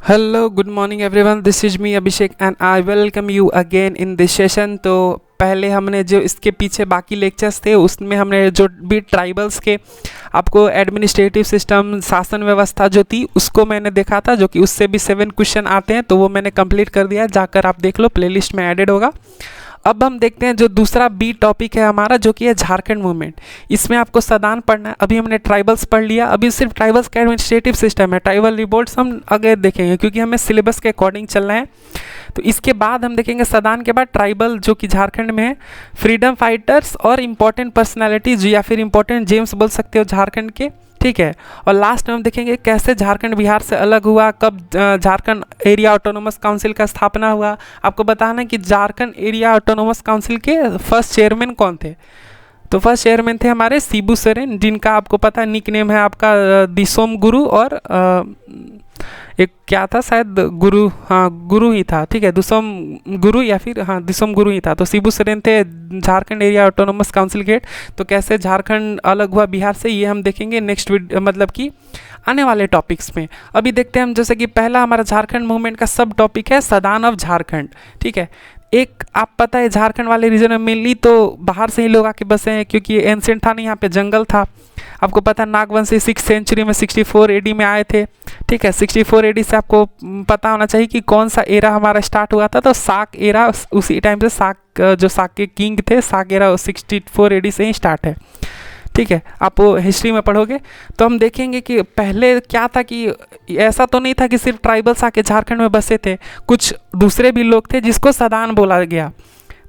Hello, good morning everyone. This is me Abhishek and I welcome you again in this session. तो पहले हमने जो इसके पीछे बाकी लेक्चर्स थे उसमें हमने जो भी ट्राइबल्स के आपको एडमिनिस्ट्रेटिव सिस्टम शासन व्यवस्था जो थी उसको मैंने देखा था, जो कि उससे भी 7 क्वेश्चन आते हैं, तो वो मैंने कंप्लीट कर दिया। जाकर आप देख लो, प्लेलिस्ट में एडेड होगा। अब हम देखते हैं जो दूसरा बी टॉपिक है हमारा, जो कि है झारखंड मूवमेंट। इसमें आपको सदान पढ़ना है। अभी हमने ट्राइबल्स पढ़ लिया, अभी सिर्फ ट्राइबल्स का एडमिनिस्ट्रेटिव सिस्टम है। ट्राइबल रिवोल्ट्स हम आगे देखेंगे क्योंकि हमें सिलेबस के अकॉर्डिंग चलना है। तो इसके बाद हम देखेंगे सदान के बाद ट्राइबल जो कि झारखंड में है, फ्रीडम फाइटर्स और इम्पोर्टेंट पर्सनैलिटीज या फिर इम्पोर्टेंट जेम्स बोल सकते हो झारखंड के, ठीक है। और लास्ट में हम देखेंगे कैसे झारखंड बिहार से अलग हुआ, कब झारखंड एरिया ऑटोनोमस काउंसिल का स्थापना हुआ। आपको बताना है कि झारखंड एरिया ऑटोनोमस काउंसिल के फर्स्ट चेयरमैन कौन थे। तो फर्स्ट चेयरमैन थे हमारे शिबू सोरेन, जिनका आपको पता है निक नेम है आपका दिसोम गुरु, और एक क्या था शायद गुरु, हाँ गुरु ही था, ठीक है, दिसोम गुरु या फिर हाँ दिसोम गुरु ही था। तो शिबू सोरेन थे झारखंड एरिया ऑटोनोमस काउंसिल गेट। तो कैसे झारखंड अलग हुआ बिहार से, ये हम देखेंगे नेक्स्ट मतलब कि आने वाले टॉपिक्स में। अभी देखते हैं हम, जैसे कि पहला हमारा झारखंड मूवमेंट का सब टॉपिक है सदान ऑफ झारखंड, ठीक है। एक आप पता है झारखंड वाले रीजन में मेनली तो बाहर से ही लोग आके बसे हैं, क्योंकि एंशिएंट था नहीं, यहाँ पे जंगल था। आपको पता है नागवंशी 6th सेंचुरी में 64 AD में आए थे, ठीक है। 64 AD से आपको पता होना चाहिए कि कौन सा एरा हमारा स्टार्ट हुआ था। तो साक एरा, उसी टाइम से साक जो साक के किंग थे, साक एरा 64 AD से ही स्टार्ट है, ठीक है। आप वो हिस्ट्री में पढ़ोगे तो हम देखेंगे कि पहले क्या था कि ऐसा तो नहीं था कि सिर्फ ट्राइबल्स आके झारखंड में बसे थे, कुछ दूसरे भी लोग थे जिसको सदान बोला गया,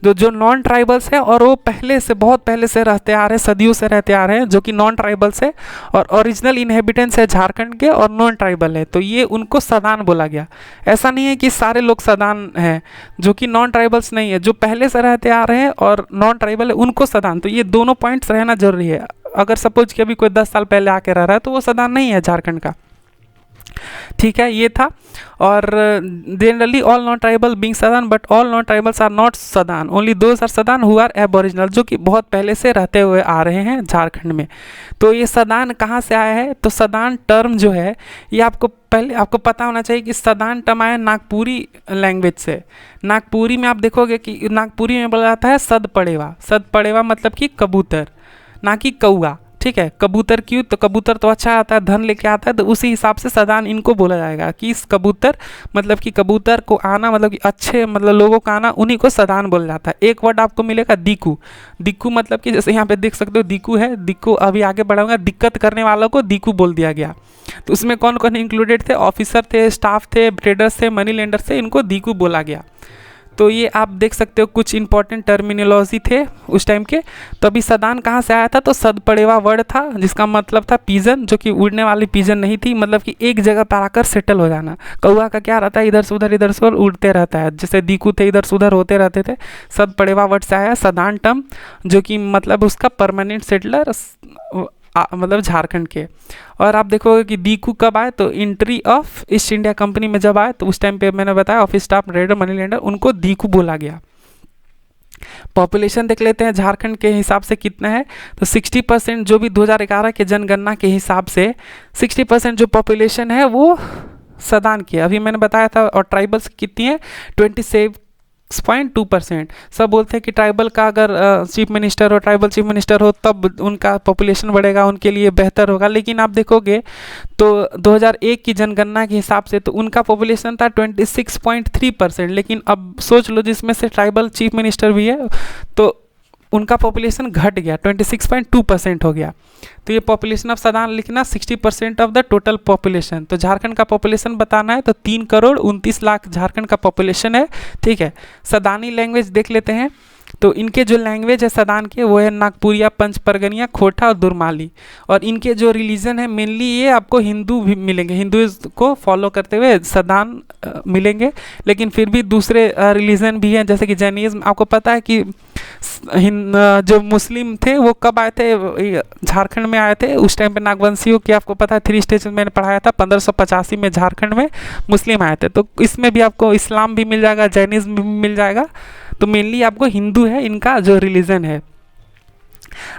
जो नॉन ट्राइबल्स है, और वो पहले से बहुत पहले से रहते आ रहे हैं, सदियों से रहते आ रहे हैं, जो कि नॉन ट्राइबल्स है और ओरिजिनल इनहेबिटेंट्स है झारखंड के और नॉन ट्राइबल है। तो ये उनको सदान बोला गया। ऐसा नहीं है कि सारे लोग सदान हैं, जो कि नॉन ट्राइबल्स नहीं है, जो पहले से रहते आ रहे हैं और नॉन ट्राइबल है उनको सदान। तो ये दोनों पॉइंट्स रहना जरूरी है। अगर सपोज कि अभी कोई 10 साल पहले आके रह रहा है तो वो सदान नहीं है झारखंड का, ठीक है। ये था। और generally all non tribal being Sadan, but all non tribals are not Sadan, only those are Sadan who are aboriginal, जो कि बहुत पहले से रहते हुए आ रहे हैं झारखंड में। तो ये सदान कहाँ से आया है, तो सदान टर्म जो है ये आपको पहले आपको पता होना चाहिए कि सदान टर्म आया नागपुरी लैंग्वेज से। नागपुरी में आप देखोगे कि नागपुरी में बोला जाता है सद पड़ेवा। सद पड़ेवा मतलब कि कबूतर, ना कि कौआ, ठीक है। कबूतर क्यों, तो कबूतर तो अच्छा आता है, धन लेके आता है, तो उसी हिसाब से सदान इनको बोला जाएगा कि इस कबूतर मतलब कि कबूतर को आना, मतलब कि अच्छे मतलब लोगों का आना, उन्हीं को सदान बोला जाता है। एक वर्ड आपको मिलेगा दीकू। दीकू मतलब कि जैसे यहाँ पे देख सकते हो दीकू है, दीकू अभी आगे बढ़ाऊंगा, दिक्कत करने वालों को दीकू बोल दिया गया। तो उसमें कौन कौन इंक्लूडेड थे, ऑफिसर थे, स्टाफ थे, ट्रेडर्स थे, मनी लेंडर्स थे, इनको दीकू बोला गया। तो ये आप देख सकते हो कुछ इंपॉर्टेंट टर्मिनोलॉजी थे उस टाइम के। तो अभी सदान कहाँ से आया था, तो सद पड़ेवा वर्ड था जिसका मतलब था पीजन, जो कि उड़ने वाली पीजन नहीं थी, मतलब कि एक जगह पर आकर सेटल हो जाना। कौआ का क्या रहता है, इधर से उधर उड़ते रहता है, जैसे दीकू थे इधर से उधर होते रहते थे। सद पड़ेवा वर्ड से आया सदान टर्म, जो कि मतलब उसका परमानेंट सेटलर मतलब झारखंड के। और आप देखोगे कि दीकू कब आए, तो entry of east India company में जब आए, तो उस टाइम पे मैंने बताया office staff, trader, money lender, उनको दीकू बोला गया। पॉपुलेशन देख लेते हैं झारखंड के हिसाब से कितना है, तो 60% जो भी 2011 के जनगणना के हिसाब से 60% जो पॉपुलेशन है वो सदान की है। अभी मैंने बताया था। और ट्राइबल्स कितनी है, 26.2%। सब बोलते हैं कि ट्राइबल का अगर चीफ मिनिस्टर हो, ट्राइबल चीफ मिनिस्टर हो, तब उनका पॉपुलेशन बढ़ेगा, उनके लिए बेहतर होगा। लेकिन आप देखोगे तो 2001 की जनगणना के हिसाब से तो उनका पॉपुलेशन था 26.3%। लेकिन अब सोच लो जिसमें से ट्राइबल चीफ मिनिस्टर भी है, तो उनका पॉपुलेशन घट गया, 26.2% हो गया। तो ये पॉपुलेशन ऑफ सदान लिखना 60% ऑफ द टोटल पॉपुलेशन। तो झारखंड का पॉपुलेशन बताना है तो 3,29,00,000 झारखंड का पॉपुलेशन है, ठीक है। सदानी लैंग्वेज देख लेते हैं। तो इनके जो लैंग्वेज है सदान के वो है नागपुरिया, पंच परगनिया, खोटा और दुरमाली। और इनके जो रिलीजन है मेनली ये आपको हिंदू भी मिलेंगे, हिंदुइज्म को फॉलो करते हुए सदान मिलेंगे। लेकिन फिर भी दूसरे रिलीजन भी हैं, जैसे कि जैनिज्म। आपको पता है कि जो मुस्लिम थे वो कब आए थे, झारखंड में आए थे उस टाइम पे नागवंशियों की, आपको पता है 3 स्टेज मैंने पढ़ाया था। 1585 में झारखंड में मुस्लिम आए थे। तो इसमें भी आपको इस्लाम भी मिल जाएगा, जैनिज्म भी मिल जाएगा। तो मेनली आपको हिंदू है इनका जो रिलीजन है।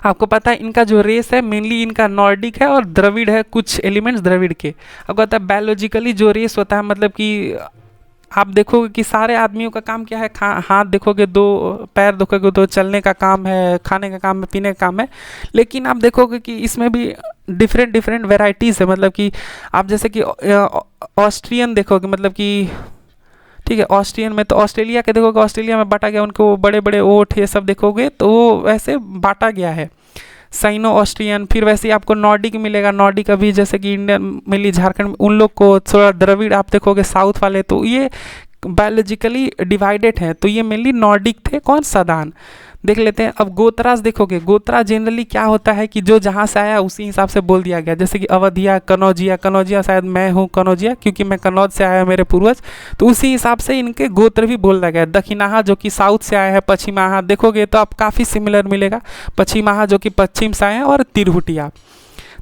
आपको पता है इनका जो रेस है मेनली इनका नॉर्डिक है और द्रविड़ है, कुछ एलिमेंट्स द्रविड़ के। आपको पता है बायोलॉजिकली जो रेस होता है, मतलब कि आप देखोगे कि सारे आदमियों का काम क्या है, हाथ देखोगे दो, पैर देखोगे दो, चलने का काम है, खाने का काम है, पीने का काम है। लेकिन आप देखोगे कि इसमें भी डिफरेंट डिफरेंट वेराइटीज़ है, मतलब कि आप जैसे कि ऑस्ट्रियन देखोगे, मतलब कि ठीक है, ऑस्ट्रियन में तो ऑस्ट्रेलिया के देखोगे, ऑस्ट्रेलिया में बांटा गया, उनको बड़े बड़े ओठ ये सब देखोगे तो वो वैसे बांटा गया है। साइनो ऑस्ट्रियन, फिर वैसे ही आपको नॉर्डिक मिलेगा, नॉर्डिक अभी जैसे कि इंडियन मिली झारखंड में, उन लोग को थोड़ा द्रविड़ आप देखोगे साउथ वाले, तो ये बायोलॉजिकली डिवाइडेड है। तो ये मेनली नॉर्डिक थे, कौन, सदान। देख लेते हैं अब गोत्रास देखोगे, गोत्रा जनरली क्या होता है कि जो जहाँ से आया उसी हिसाब से बोल दिया गया, जैसे कि अवधिया, कनौजिया, कनौजिया शायद मैं हूँ कनौजिया क्योंकि मैं कन्नौज से आया मेरे पूर्वज, तो उसी हिसाब से इनके गोत्र भी बोल दिया गया। दक्षिणाहा जो कि साउथ से आया है, पश्चिमाहा देखोगे तो आप काफ़ी सिमिलर मिलेगा, पश्चिमाहा जो कि पश्चिम से आए हैं, और तिरहुटिया।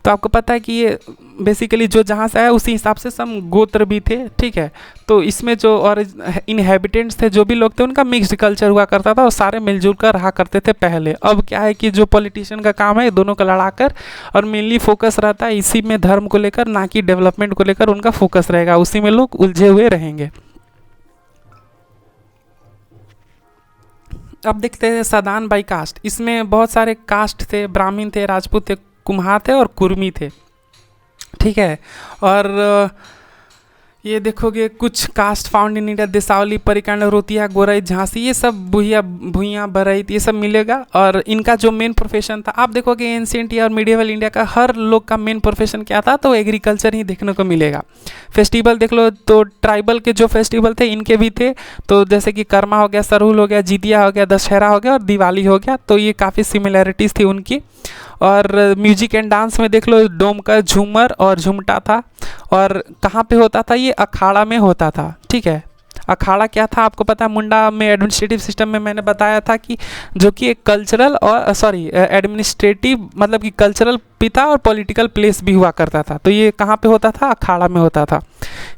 तो आपको पता है कि ये बेसिकली जो जहाँ से आया उसी हिसाब से सम गोत्र भी थे, ठीक है। तो इसमें जो और इनहेबिटेंट्स थे, जो भी लोग थे, उनका मिक्स्ड कल्चर हुआ करता था और सारे मिलजुल कर रहा करते थे पहले। अब क्या है कि जो पॉलिटिशियन का काम है दोनों को लड़ाकर, और मेनली फोकस रहता है इसी में धर्म को लेकर, ना कि डेवलपमेंट को लेकर उनका फोकस रहेगा, उसी में लोग उलझे हुए रहेंगे। अब देखते हैं सदान बाई कास्ट। इसमें बहुत सारे कास्ट थे, ब्राह्मण थे, राजपूत थे, कुम्हार थे और कुर्मी थे, ठीक है। और ये देखोगे कुछ caste found in India, Deswali, Parikand, Rautia, Gorai, Jhansi, ये सब भूया, भूया, बरईत, ये सब मिलेगा। और इनका जो मेन प्रोफेशन था, आप देखोगे एंशिएंट और मिडिवल इंडिया का हर लोग का मेन प्रोफेशन क्या था, तो एग्रीकल्चर ही देखने को मिलेगा। फेस्टिवल देख लो तो ट्राइबल के जो फेस्टिवल थे इनके भी थे, तो जैसे कि कर्मा हो गया, सरहुल हो गया, जितिया हो गया, दशहरा हो गया और दिवाली हो गया, तो ये काफ़ी सिमिलैरिटीज़ थी उनकी। और म्यूजिक एंड डांस में देख लो डोमका, झूमर और झुमटा था। और कहाँ पे होता था, ये अखाड़ा में होता था, ठीक है। अखाड़ा क्या था आपको पता है, मुंडा में एडमिनिस्ट्रेटिव सिस्टम में मैंने बताया था कि जो कि एक कल्चरल और एडमिनिस्ट्रेटिव, मतलब कि कल्चरल पिता और पॉलिटिकल प्लेस भी हुआ करता था। तो ये कहाँ पे होता था, अखाड़ा में होता था।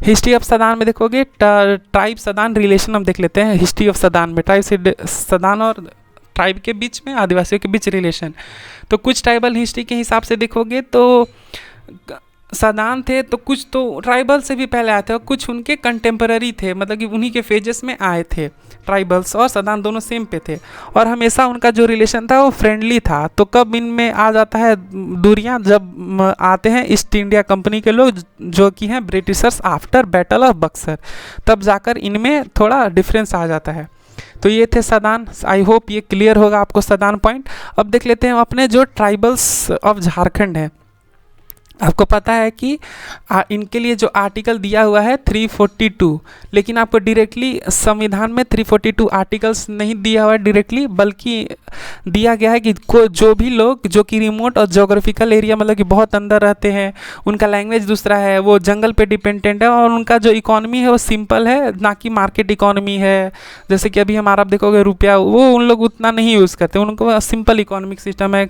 हिस्ट्री ऑफ सदान में देखोगे ट्राइब सदान रिलेशन हम देख लेते हैं। हिस्ट्री ऑफ सदान में ट्राइब सदान और ट्राइब के बीच में, आदिवासियों के बीच रिलेशन। तो कुछ ट्राइबल हिस्ट्री के हिसाब से देखोगे तो सदान थे, तो कुछ तो ट्राइबल से भी पहले आए थे और कुछ उनके कंटेम्पररी थे, मतलब कि उन्हीं के फेजेस में आए थे। ट्राइबल्स और सदान दोनों सेम पे थे और हमेशा उनका जो रिलेशन था वो फ्रेंडली था। तो कब इनमें आ जाता है दूरियां, जब आते हैं ईस्ट इंडिया कंपनी के लोग जो कि हैं Britishers after battle of Buxar, तब जाकर इनमें थोड़ा डिफरेंस आ जाता है। तो ये थे सदान। आई होप ये क्लियर होगा आपको सदान पॉइंट। अब देख लेते हैं अपने जो ट्राइबल्स ऑफ झारखंड है। आपको पता है कि इनके लिए जो आर्टिकल दिया हुआ है 342, लेकिन आपको डायरेक्टली संविधान में 342 आर्टिकल्स नहीं दिया हुआ है डायरेक्टली, बल्कि दिया गया है कि जो भी लोग जो कि रिमोट और जोग्राफिकल एरिया, मतलब कि बहुत अंदर रहते हैं, उनका लैंग्वेज दूसरा है, वो जंगल पे डिपेंडेंट है और उनका जो इकोनॉमी है वो सिंपल है, ना कि मार्केट इकोनॉमी है। जैसे कि अभी हमारा आप देखोगे रुपया, वो उन लोग उतना नहीं यूज़ करते, उनको सिंपल इकोनॉमिक सिस्टम है,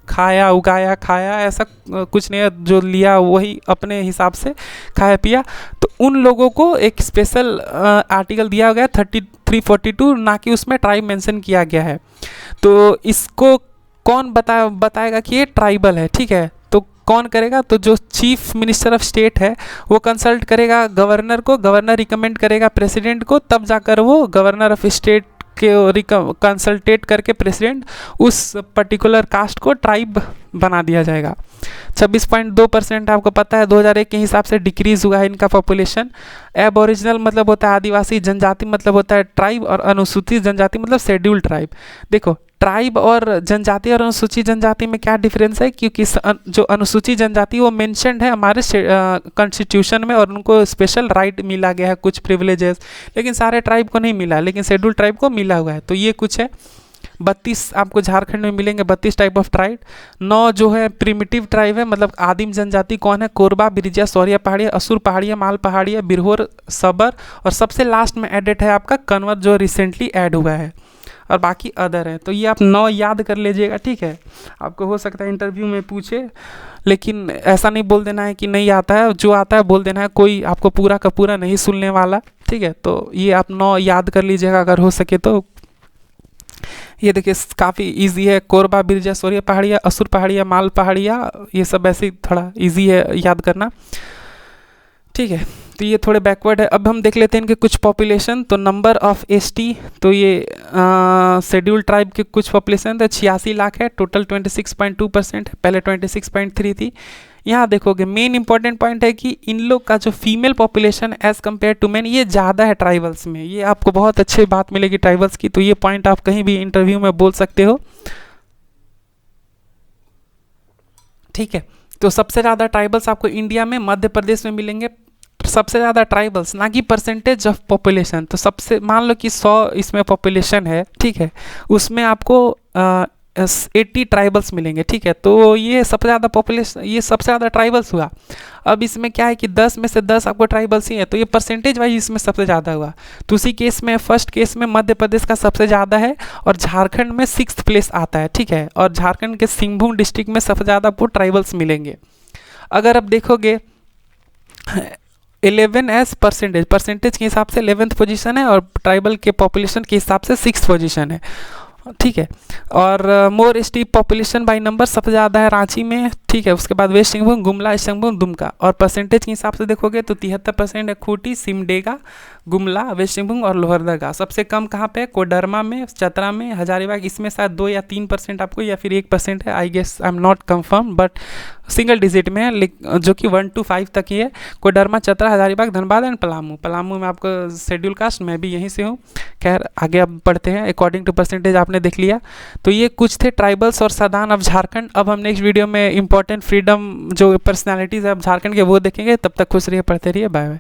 खाया उगाया खाया, ऐसा कुछ नहीं है, जो लिया वही अपने हिसाब से खाया पिया। तो उन लोगों को एक स्पेशल आर्टिकल दिया गया 342, ना कि उसमें ट्राइब मेंशन किया गया है। तो इसको कौन बताएगा कि ये ट्राइबल है, ठीक है। तो कौन करेगा, तो जो चीफ मिनिस्टर ऑफ स्टेट है वो कंसल्ट करेगा गवर्नर को, गवर्नर रिकमेंड करेगा प्रेसिडेंट को, तब जाकर वो गवर्नर ऑफ स्टेट के कंसल्टेट करके प्रेसिडेंट उस पर्टिकुलर कास्ट को ट्राइब बना दिया जाएगा। 26.2% आपको पता है 2001 के हिसाब से डिक्रीज हुआ है इनका पॉपुलेशन। एबोरिजिनल मतलब होता है आदिवासी जनजाति, मतलब होता है ट्राइब, और अनुसूचित जनजाति मतलब शेड्यूल्ड ट्राइब। देखो ट्राइब और जनजाति और अनुसूचित जनजाति में क्या डिफरेंस है, क्योंकि जो अनुसूचित जनजाति वो मेंशन्ड है हमारे कॉन्स्टिट्यूशन में और उनको स्पेशल राइट मिला गया है, कुछ प्रिविलेजेस, लेकिन सारे ट्राइब को नहीं मिला, लेकिन शेड्यूल्ड ट्राइब को मिला हुआ है। तो ये कुछ है। 32 आपको झारखंड में मिलेंगे, 32 टाइप ऑफ ट्राइब। 9 जो है प्रिमिटिव ट्राइब है, मतलब आदिम जनजाति कौन है, कोरबा, बिरजिया, सौरिया पहाड़िया, असुर पहाड़िया, माल पहाड़िया, बिरहोर, सबर, और सबसे लास्ट में एडेड है आपका कन्वर जो रिसेंटली ऐड हुआ है, और बाकी अदर है। तो ये आप 9 याद कर लीजिएगा, ठीक है। आपको हो सकता है इंटरव्यू में पूछे, लेकिन ऐसा नहीं बोल देना है कि नहीं आता है, जो आता है बोल देना है, कोई आपको पूरा का पूरा नहीं सुनने वाला, ठीक है। तो ये आप 9 याद कर लीजिएगा अगर हो सके तो। ये देखिए काफ़ी इजी है, कोरबा, बिरजा, सोरिया पहाड़िया, असुर पहाड़िया, माल पहाड़िया, ये सब ऐसे ही थोड़ा इजी है याद करना, ठीक है। तो ये थोड़े बैकवर्ड है। अब हम देख लेते हैं इनके कुछ पॉपुलेशन। तो नंबर ऑफ एसटी, तो ये शेड्यूल ट्राइब के कुछ पॉपुलेशन तो 86 लाख है, टोटल 26.2% है, पहले 26.3 थी। यहाँ देखोगे मेन इंपॉर्टेंट पॉइंट है कि इन लोग का जो female population as compare to man ये ज़्यादा है ट्राइबल्स में, ये आपको बहुत अच्छी बात मिलेगी ट्राइबल्स की। तो ये पॉइंट आप कहीं भी इंटरव्यू में बोल सकते हो, ठीक है। तो सबसे ज़्यादा ट्राइबल्स आपको इंडिया में मध्य प्रदेश में मिलेंगे, सबसे ज़्यादा ट्राइबल्स, ना कि परसेंटेज ऑफ पॉपुलेशन। तो सबसे मान लो कि 100 इसमें पॉपुलेशन है, ठीक है, उसमें आपको 80 ट्राइबल्स मिलेंगे, ठीक है। तो ये सबसे ज़्यादा पॉपुलेशन, ये सबसे ज़्यादा ट्राइबल्स हुआ। अब इसमें क्या है कि 10 में से 10 आपको ट्राइबल्स ही है, तो ये परसेंटेज वाइज इसमें सबसे ज़्यादा हुआ। तो उसी केस में फर्स्ट केस में मध्य प्रदेश का सबसे ज़्यादा है और झारखंड में 6th प्लेस आता है, ठीक है। और झारखंड के सिंहभूम डिस्ट्रिक्ट में सबसे ज़्यादा आपको ट्राइबल्स मिलेंगे। अगर आप देखोगे 11 एज परसेंटेज के हिसाब से 11th पोजीशन है और ट्राइबल के पॉपुलेशन के हिसाब से 6th पोजीशन है, ठीक है। और मोर एसटी पॉपुलेशन बाय नंबर सबसे ज़्यादा है रांची में, ठीक है। उसके बाद वेस्ट सिंहभूम, गुमला, ईस्ट सिंहभूम, दुमका। और परसेंटेज के हिसाब से देखोगे तो 73% है खूंटी, सिमडेगा, गुमला, वेस्ट सिंहभूम और लोहरदगा। सबसे कम कहाँ पे है? कोडरमा में, चतरा में, हजारीबाग। इसमें शायद 2 या 3% आपको या फिर 1% है, I guess, I am not confirm, but single digit में है, जो कि 1 to 5 तक ही है। कोडरमा, चतरा, हजारीबाग, धनबाद एंड पलामू में आपको शेड्यूल कास्ट, मैं भी यहीं से हूँ। खैर आगे अब बढ़ते हैं। अकॉर्डिंग टू परसेंटेज आपने देख लिया। तो ये कुछ थे ट्राइबल्स और सादान ऑफ झारखंड। अब हम नेक्स्ट वीडियो में इंपॉर्टेंट फ्रीडम जो पर्सनालिटीज़ है अब झारखंड के वो देखेंगे। तब तक खुश रहिए, पढ़ते रहिए, बाय बाय।